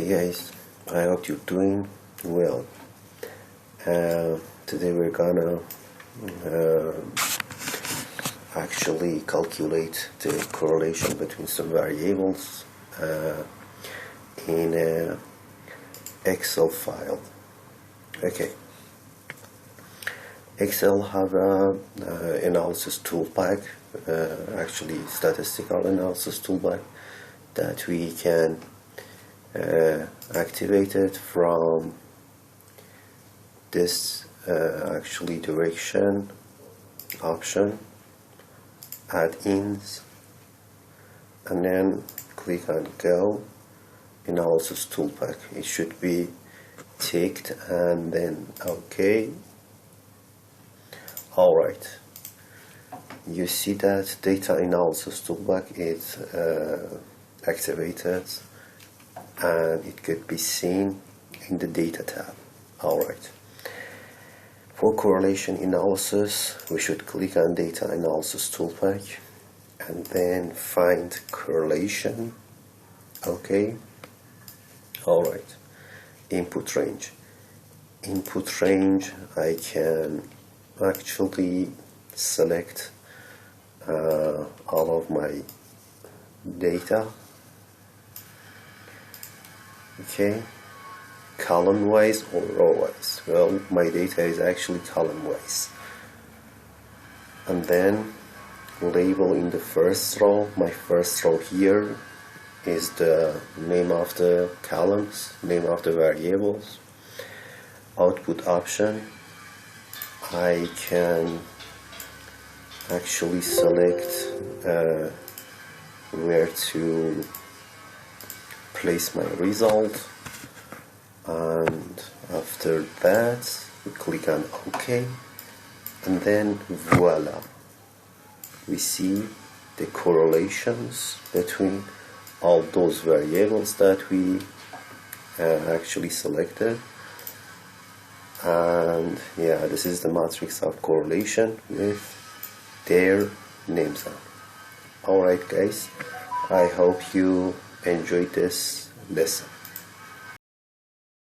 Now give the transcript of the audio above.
Hey guys, I hope you're doing well. Today we're gonna uh, actually calculate the correlation between some variables in an Excel file. Okay. Excel have a analysis toolpack, actually statistical analysis toolpack that we can activated from this actually direction option, add ins, and then click on go analysis toolpack. It should be ticked and then OK. Alright, you see that data analysis toolpack is activated and it could be seen in the data tab. Alright, for correlation analysis we should click on data analysis toolpack and then find correlation. Okay. Alright, input range. Input range, I can actually select all of my data. Okay, column wise or row wise. Well, my data is actually column wise. And then label in the first row. My first row here is the name of the columns, name of the variables. Output option, I can actually select where to place my result, and after that we click on OK, and then voila, we see the correlations between all those variables that we actually selected. And yeah, this is the matrix of correlation with their names on. Alright guys, I hope you enjoyed this lesson.